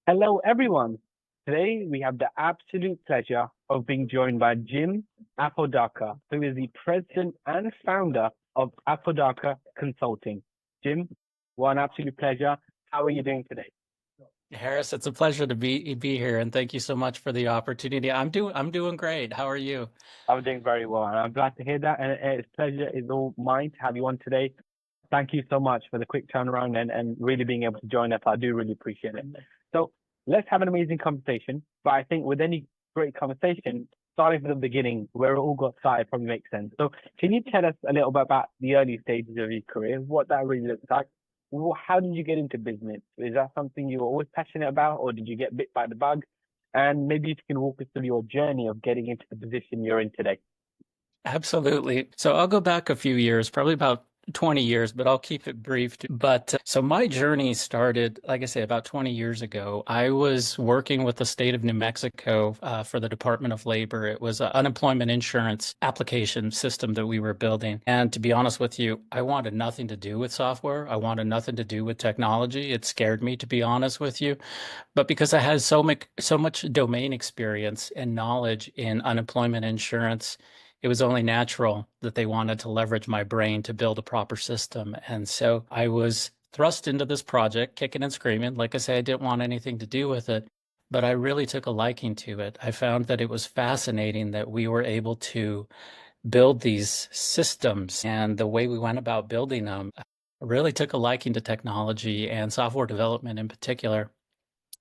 Hello, everyone. Today we have the absolute pleasure of being joined by Jim Apodaca, who is the president and founder of Apodaca Consulting. Jim, what an absolute pleasure. How are you doing today? Harris, it's a pleasure to be here, and thank you so much for the opportunity. I'm doing great. How are you? I'm doing very well, and I'm glad to hear that. And it's pleasure is all mine to have you on today. Thank you so much for the quick turnaround and really being able to join us. I do really appreciate it. So let's have an amazing conversation. But I think with any great conversation, starting from the beginning, where it all got started probably makes sense. So can you tell us a little bit about the early stages of your career, what that really looks like? How did you get into business? Is that something you were always passionate about, or did you get bit by the bug? And maybe if you can walk us through your journey of getting into the position you're in today. Absolutely. So I'll go back a few years, probably about 20 years, but I'll keep it brief. So my journey started, like I say, about 20 years ago. I was working with the state of New Mexico for the Department of Labor. It was an unemployment insurance application system that we were building. And to be honest with you, I wanted nothing to do with software. I wanted nothing to do with technology. It scared me, to be honest with you. But because I had so much domain experience and knowledge in unemployment insurance, it was only natural that they wanted to leverage my brain to build a proper system. And so I was thrust into this project, kicking and screaming. Like I say, I didn't want anything to do with it, but I really took a liking to it. I found that it was fascinating that we were able to build these systems, and the way we went about building them really took a liking to technology and software development in particular.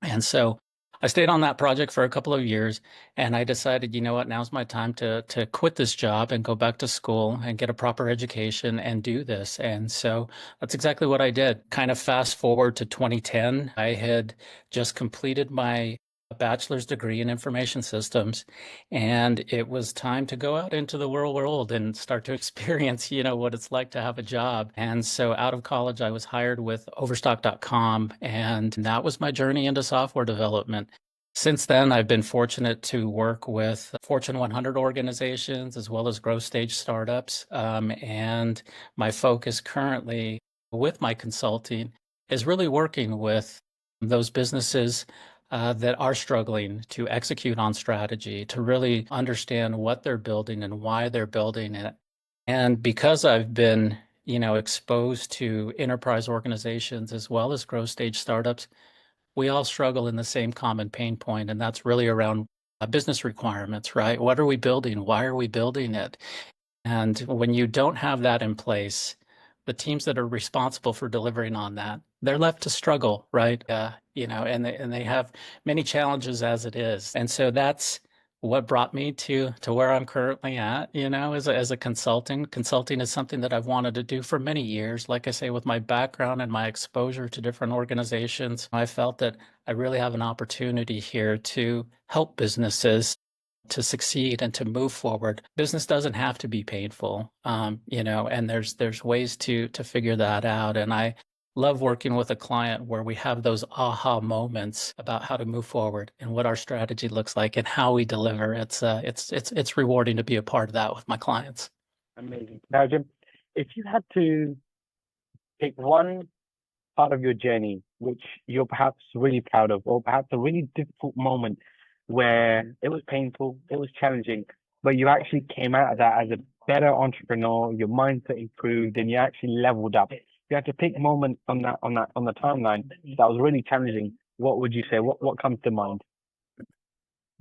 And so I stayed on that project for a couple of years, and I decided, you know what, now's my time to quit this job and go back to school and get a proper education and do this. And so that's exactly what I did. Kind of fast forward to 2010, I had just completed my bachelor's degree in information systems, and it was time to go out into the real world and start to experience, what it's like to have a job. And so out of college, I was hired with Overstock.com, and that was my journey into software development. Since then, I've been fortunate to work with Fortune 100 organizations as well as growth stage startups. And my focus currently with my consulting is really working with those businesses that are struggling to execute on strategy, to really understand what they're building and why they're building it. And because I've been, exposed to enterprise organizations as well as growth stage startups, we all struggle in the same common pain point, and that's really around business requirements, right? What are we building? Why are we building it? And when you don't have that in place, the teams that are responsible for delivering on that, they're left to struggle, right? And they have many challenges as it is. And so that's what brought me to where I'm currently at, as a consultant. Consulting is something that I've wanted to do for many years. Like I say, with my background and my exposure to different organizations, I felt that I really have an opportunity here to help businesses to succeed and to move forward. Business doesn't have to be painful, and there's ways to figure that out. And I love working with a client where we have those aha moments about how to move forward and what our strategy looks like and how we deliver. It's rewarding to be a part of that with my clients. Amazing. Now, Jim, if you had to pick one part of your journey which you're perhaps really proud of, or perhaps a really difficult moment where it was painful, it was challenging, but you actually came out of that as a better entrepreneur, your mindset improved, and you actually leveled up. If you had to pick a moment on the timeline that was really challenging, what would you say? What comes to mind?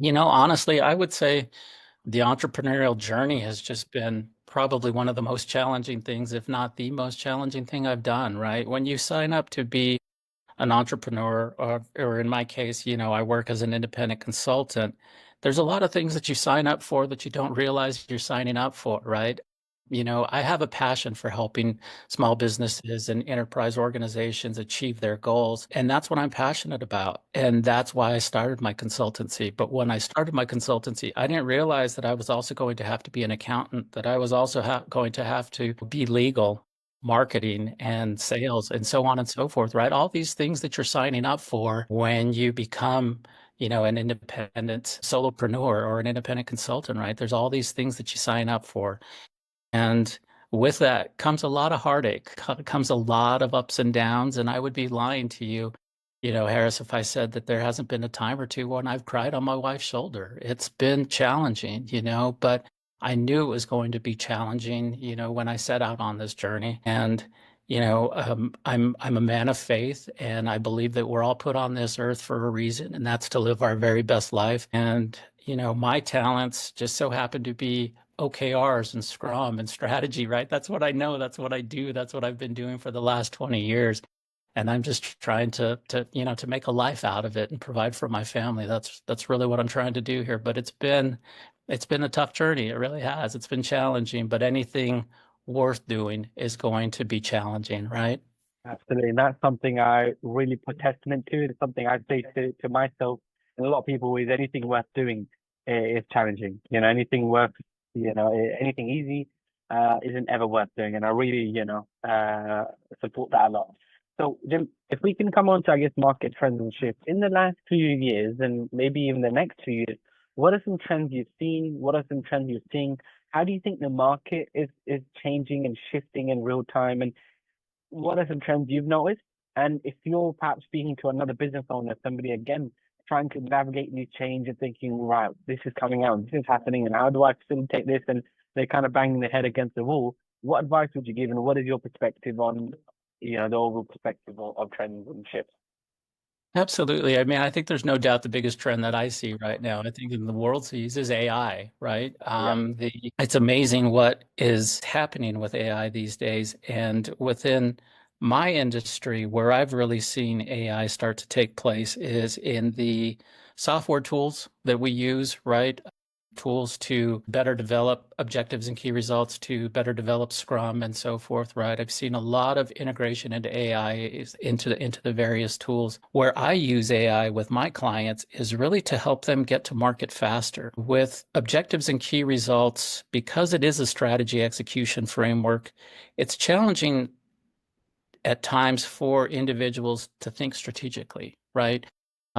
Honestly, I would say the entrepreneurial journey has just been probably one of the most challenging things, if not the most challenging thing I've done, right? When you sign up to be an entrepreneur, or in my case, I work as an independent consultant, there's a lot of things that you sign up for that you don't realize you're signing up for, right? I have a passion for helping small businesses and enterprise organizations achieve their goals. And that's what I'm passionate about. And that's why I started my consultancy. But when I started my consultancy, I didn't realize that I was also going to have to be an accountant, that I was also going to have to be legal, marketing and sales and so on and so forth, right? All these things that you're signing up for when you become, an independent solopreneur or an independent consultant, right? There's all these things that you sign up for. And with that comes a lot of heartache, comes a lot of ups and downs. And I would be lying to you Harris, if I said that there hasn't been a time or two when I've cried on my wife's shoulder. It's been challenging, but I knew it was going to be challenging, when I set out on this journey. And, I'm a man of faith, and I believe that we're all put on this earth for a reason, and that's to live our very best life. And, my talents just so happen to be OKRs and Scrum and strategy, right? That's what I know. That's what I do. That's what I've been doing for the last 20 years. And I'm just trying to make a life out of it and provide for my family. That's really what I'm trying to do here. But it's been a tough journey. It really has. It's been challenging, but anything worth doing is going to be challenging, right? Absolutely. And that's something I really put testament to. It's something I say to myself and a lot of people is anything worth doing is challenging. Anything worth, anything easy isn't ever worth doing. And I really, support that a lot. So, Jim, if we can come on to, I guess, market trends and shifts in the last few years and maybe even the next 2 years, what are some trends you've seen? What are some trends you're seeing? How do you think the market is changing and shifting in real time? And what are some trends you've noticed? And if you're perhaps speaking to another business owner, somebody again trying to navigate these change and thinking, right, this is coming out, this is happening, and how do I facilitate this? And they're kind of banging their head against the wall. What advice would you give, and what is your perspective on, the overall perspective of trends and shifts? Absolutely. I mean, I think there's no doubt the biggest trend that I see right now, I think in the world sees, is AI, right? Yeah, It's amazing what is happening with AI these days. And within my industry, where I've really seen AI start to take place is in the software tools that we use, right? Tools to better develop objectives and key results, to better develop Scrum and so forth, right? I've seen a lot of integration into AI into the various tools. Where I use AI with my clients is really to help them get to market faster with objectives and key results. Because it is a strategy execution framework, it's challenging at times for individuals to think strategically, right?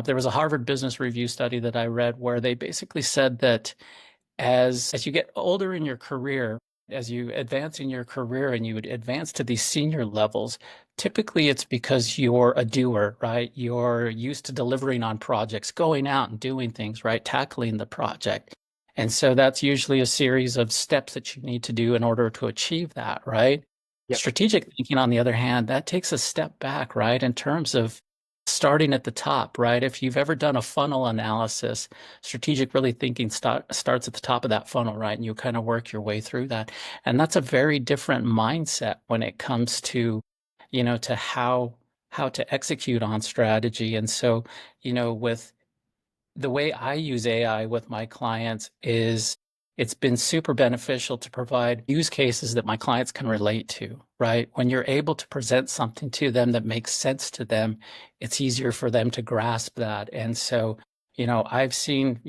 There was a Harvard Business Review study that I read where they basically said that as you get older in your career, as you advance in your career and you would advance to these senior levels, typically it's because you're a doer, right? You're used to delivering on projects, going out and doing things, right? Tackling the project. And so that's usually a series of steps that you need to do in order to achieve that, right? yep, Strategic thinking, on the other hand, that takes a step back, right? In terms of starting at the top, right? If you've ever done a funnel analysis, strategic really thinking starts at the top of that funnel, right? And you kind of work your way through that. And that's a very different mindset when it comes to, to how to execute on strategy. And so, with the way I use AI with my clients is it's been super beneficial to provide use cases that my clients can relate to, right? When you're able to present something to them that makes sense to them, it's easier for them to grasp that. And so, I've seen,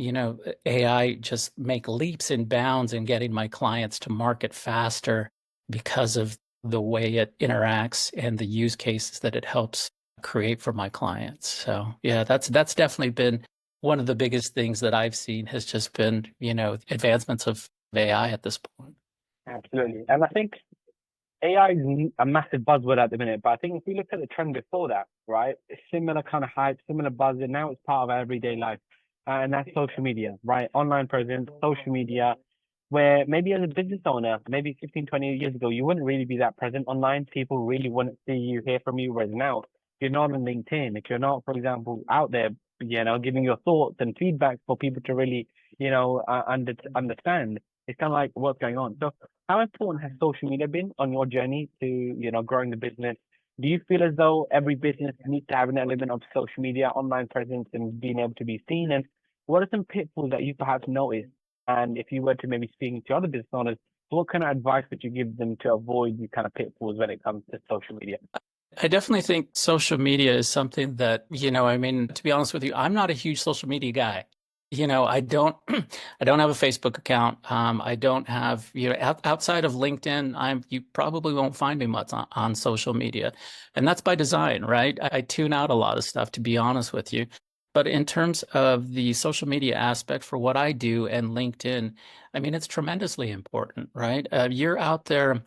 AI just make leaps and bounds in getting my clients to market faster because of the way it interacts and the use cases that it helps create for my clients. So yeah, that's definitely been one of the biggest things that I've seen has just been, advancements of AI at this point. absolutely. And I think AI is a massive buzzword at the minute, but I think if we look at the trend before that, right, similar kind of hype, similar buzz, and now it's part of our everyday life. And that's social media, right? Online presence, social media, where maybe as a business owner, maybe 15, 20 years ago, you wouldn't really be that present online. People really wouldn't see you, hear from you. Whereas now, if you're not on LinkedIn, if you're not, for example, out there, giving your thoughts and feedback for people to really, understand, it's kind of like what's going on. So how important has social media been on your journey to, growing the business? Do you feel as though every business needs to have an element of social media, online presence, and being able to be seen? And what are some pitfalls that you perhaps noticed? And if you were to maybe speaking to other business owners, what kind of advice would you give them to avoid these kind of pitfalls when it comes to social media? I definitely think social media is something that, I mean, to be honest with you, I'm not a huge social media guy. I don't, I don't have a Facebook account. I don't have, outside of LinkedIn, you probably won't find me much on social media. And that's by design, right? I tune out a lot of stuff, to be honest with you. But in terms of the social media aspect for what I do and LinkedIn, I mean, it's tremendously important, right? You're out there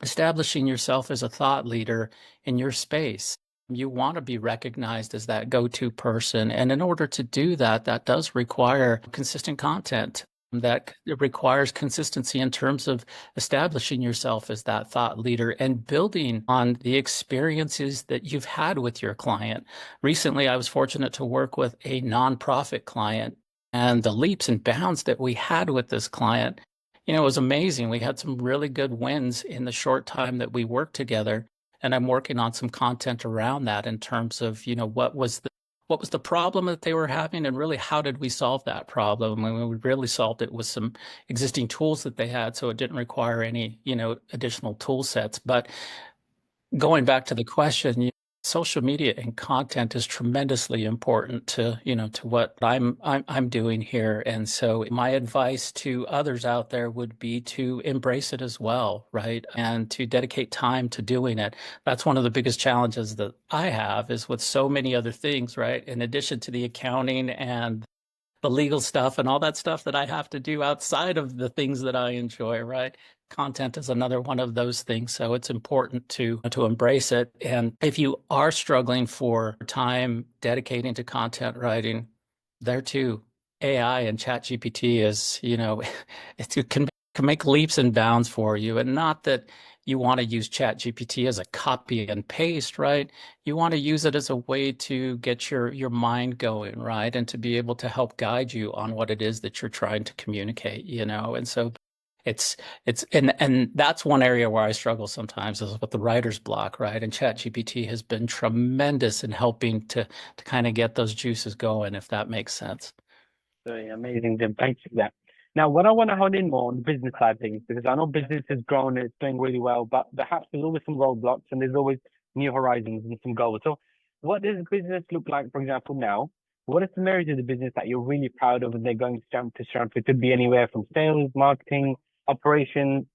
establishing yourself as a thought leader in your space. You want to be recognized as that go-to person. And in order to do that, that does require consistent content. That requires consistency in terms of establishing yourself as that thought leader and building on the experiences that you've had with your client. Recently, I was fortunate to work with a nonprofit client, and the leaps and bounds that we had with this client, it was amazing. We had some really good wins in the short time that we worked together. And I'm working on some content around that in terms of, what was the problem that they were having, and really how did we solve that problem? I mean, we really solved it with some existing tools that they had, so it didn't require any, additional tool sets. But going back to the question, social media and content is tremendously important to, to what I'm doing here. And so my advice to others out there would be to embrace it as well, right? And to dedicate time to doing it. That's one of the biggest challenges that I have, is with so many other things, right? In addition to the accounting and the legal stuff and all that stuff that I have to do outside of the things that I enjoy, right? Content is another one of those things. So it's important to embrace it. And if you are struggling for time dedicating to content writing, there too, AI and ChatGPT is, it can make leaps and bounds for you. And not that you want to use ChatGPT as a copy and paste, right? You want to use it as a way to get your mind going, right? And to be able to help guide you on what it is that you're trying to communicate, And so and that's one area where I struggle sometimes, is with the writer's block, right? And ChatGPT has been tremendous in helping to kind of get those juices going, if that makes sense. Very amazing, Jim. Thanks for that. Now, what I want to hone in more on the business side of things, because I know business has grown and it's doing really well, but perhaps there's always some roadblocks and there's always new horizons and some goals. So, what does business look like, for example, now? What are some areas of the business that you're really proud of and they're going strength to strength? It could be anywhere from sales, marketing, operations,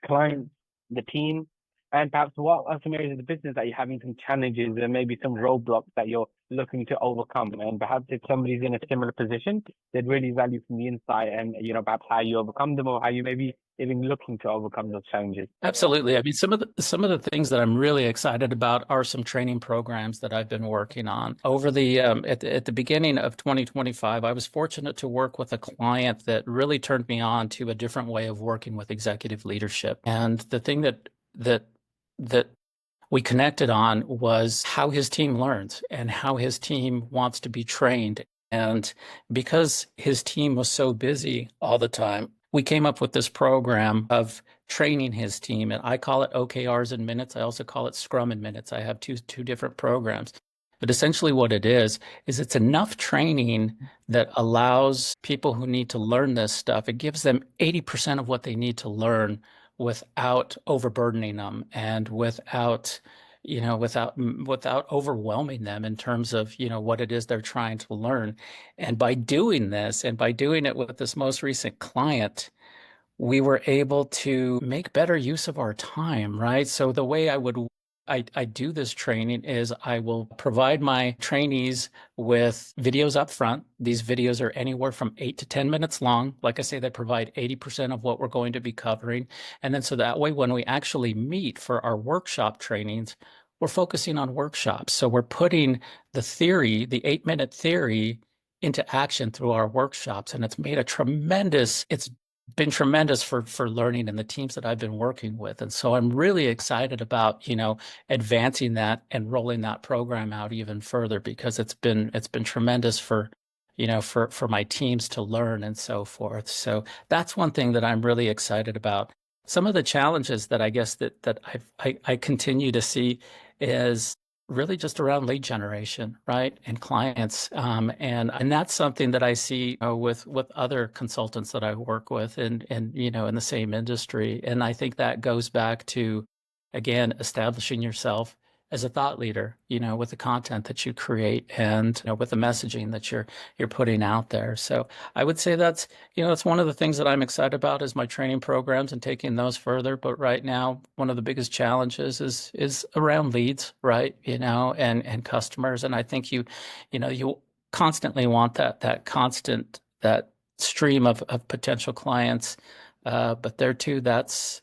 clients, the team, and perhaps what are some areas of the business that you're having some challenges and maybe some roadblocks that you're looking to overcome? And perhaps if somebody's in a similar position, they'd really value from the insight and, perhaps how you overcome them or how you may be even looking to overcome those challenges. Absolutely. I mean, some of the things that I'm really excited about are some training programs that I've been working on. Over the at the beginning of 2025, I was fortunate to work with a client that really turned me on to a different way of working with executive leadership. And the thing that we connected on was how his team learns and how his team wants to be trained. And because his team was so busy all the time, we came up with this program of training his team. And I call it OKRs in minutes. I also call it Scrum in minutes. I have two different programs. But essentially what it is it's enough training that allows people who need to learn this stuff, it gives them 80% of what they need to learn without overburdening them and without overwhelming them in terms of, what it is they're trying to learn. And by doing this, and by doing it with this most recent client, we were able to make better use of our time, right? So the way I do this training is I will provide my trainees with videos up front. These videos are anywhere from 8 to 10 minutes long. Like I say, they provide 80% of what we're going to be covering. And then so that way, when we actually meet for our workshop trainings, we're focusing on workshops. So we're putting the theory, the 8-minute theory, into action through our workshops. And it's been tremendous for learning in the teams that I've been working with. And so I'm really excited about, advancing that and rolling that program out even further, because it's been tremendous for my teams to learn and so forth. So that's one thing that I'm really excited about. Some of the challenges that I guess that I continue to see is really just around lead generation, right? And clients. And that's something that I see with other consultants that I work with and in the same industry. And I think that goes back to, again, establishing yourself as a thought leader, with the content that you create and with the messaging that you're putting out there. So I would say that's one of the things that I'm excited about is my training programs and taking those further. But right now, one of the biggest challenges is around leads, right? And customers. And I think you constantly want that stream of potential clients But there too, that's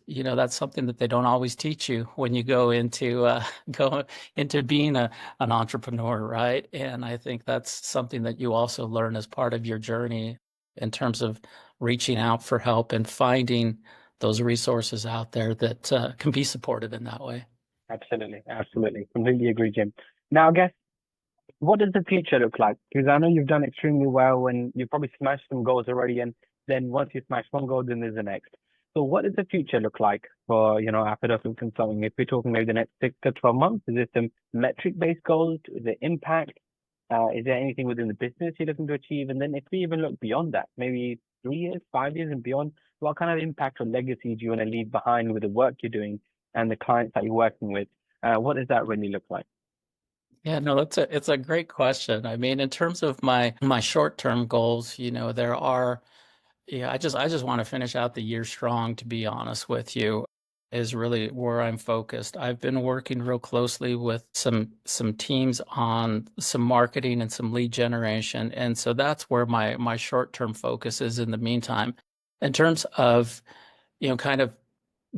something that they don't always teach you when you go into go into being an entrepreneur, right? And I think that's something that you also learn as part of your journey in terms of reaching out for help and finding those resources out there that can be supportive in that way. Absolutely, absolutely. Completely agree, Jim. Now, I guess, what does the future look like? Because I know you've done extremely well and you've probably smashed some goals already. And then once you smash one goal, then there's the next. So what does the future look like for, Apodaca Consulting? If we're talking maybe the next 6 to 12 months, is there some metric-based goals? Is there impact? Is there anything within the business you're looking to achieve? And then if we even look beyond that, maybe 3 years, 5 years and beyond, what kind of impact or legacy do you want to leave behind with the work you're doing and the clients that you're working with? What does that really look like? Yeah, no, it's a great question. I mean, in terms of my short-term goals, there are. Yeah, I just want to finish out the year strong, to be honest with you, is really where I'm focused. I've been working real closely with some teams on some marketing and some lead generation, and so that's where my short-term focus is in the meantime. In terms of, kind of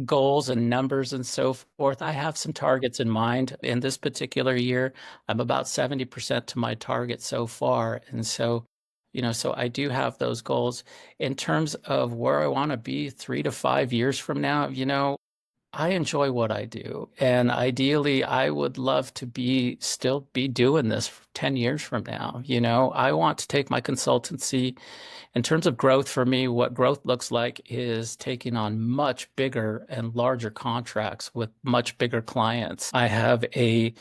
goals and numbers and so forth, I have some targets in mind. In this particular year, I'm about 70% to my target so far. And so, so I do have those goals. In terms of where I want to be 3 to 5 years from now, I enjoy what I do. And ideally, I would love to still be doing this 10 years from now. I want to take my consultancy. In terms of growth, for me, what growth looks like is taking on much bigger and larger contracts with much bigger clients. I have a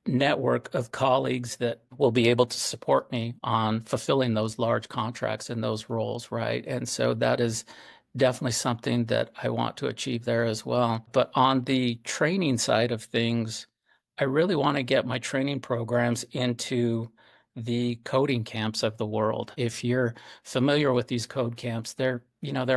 network of colleagues that will be able to support me on fulfilling those large contracts in those roles, right? And so that is definitely something that I want to achieve there as well. But on the training side of things, I really want to get my training programs into the coding camps of the world. If you're familiar with these code camps, they're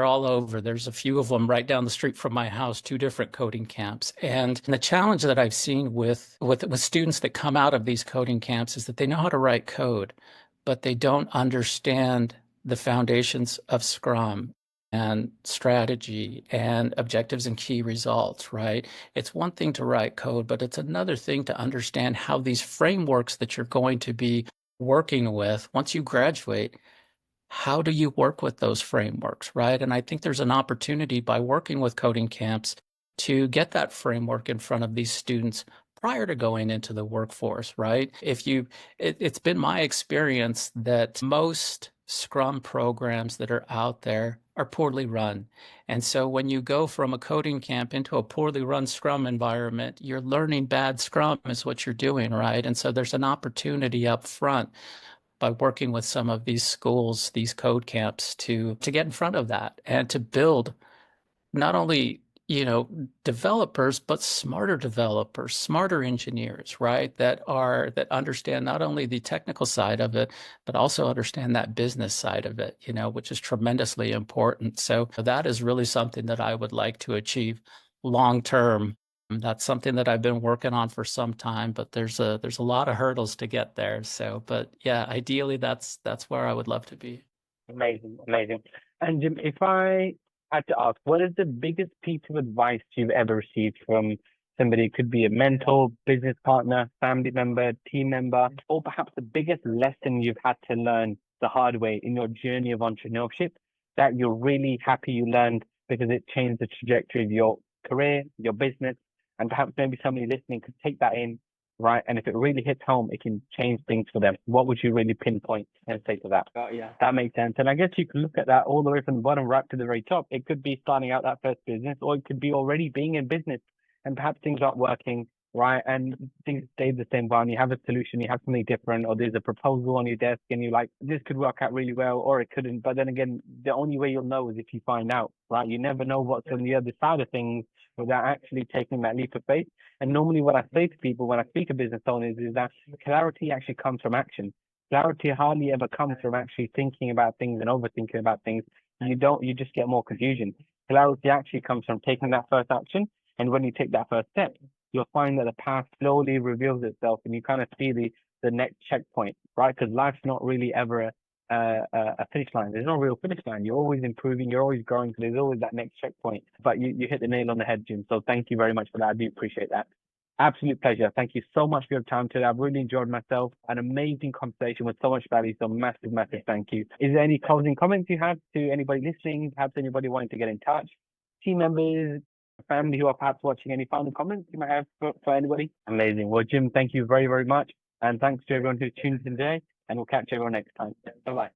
all over. There's a few of them right down the street from my house, two different coding camps. And the challenge that I've seen with students that come out of these coding camps is that they know how to write code, but they don't understand the foundations of Scrum and strategy and objectives and key results, right? It's one thing to write code, but it's another thing to understand how these frameworks that you're going to be working with once you graduate, how do you work with those frameworks, right? And I think there's an opportunity by working with coding camps to get that framework in front of these students prior to going into the workforce, right? It's been my experience that most Scrum programs that are out there are poorly run. And so when you go from a coding camp into a poorly run Scrum environment, you're learning bad Scrum is what you're doing, right? And so there's an opportunity up front by working with some of these schools, these code camps to get in front of that and to build not only, developers, but smarter developers, smarter engineers, right? That understand not only the technical side of it, but also understand that business side of it, which is tremendously important. So that is really something that I would like to achieve long term. That's something that I've been working on for some time, but there's a lot of hurdles to get there. So, but yeah, ideally that's where I would love to be. Amazing, amazing. And Jim, if I had to ask, what is the biggest piece of advice you've ever received from somebody? It could be a mentor, business partner, family member, team member, or perhaps the biggest lesson you've had to learn the hard way in your journey of entrepreneurship that you're really happy you learned because it changed the trajectory of your career, your business, and perhaps maybe somebody listening could take that in, right? And if it really hits home, it can change things for them. What would you really pinpoint and say to that? Yeah, that makes sense. And I guess you can look at that all the way from the bottom right to the very top. It could be starting out that first business, or it could be already being in business and perhaps things aren't working, right? And things stay the same, but you have a solution, you have something different, or there's a proposal on your desk and you're like, this could work out really well, or it couldn't. But then again, the only way you'll know is if you find out, right? You never know what's on the other side of things without actually taking that leap of faith. And normally what I say to people when I speak to business owners is that clarity actually comes from action. Clarity hardly ever comes from actually thinking about things and overthinking about things. You just get more confusion. Clarity actually comes from taking that first action. And when you take that first step, you'll find that the path slowly reveals itself and you kind of see the next checkpoint, right? Because life's not really ever a finish line. There's no real finish line. You're always improving. You're always growing. So there's always that next checkpoint. But you hit the nail on the head, Jim. So thank you very much for that. I do appreciate that. Absolute pleasure. Thank you so much for your time today. I've really enjoyed myself. An amazing conversation with so much value. So massive, massive thank you. Is there any closing comments you have to anybody listening? Perhaps anybody wanting to get in touch? Team members, family who are perhaps watching, any final comments you might have for anybody? Amazing. Well, Jim, thank you very, very much. And thanks to everyone who tuned in today. And we'll catch everyone next time. Bye-bye.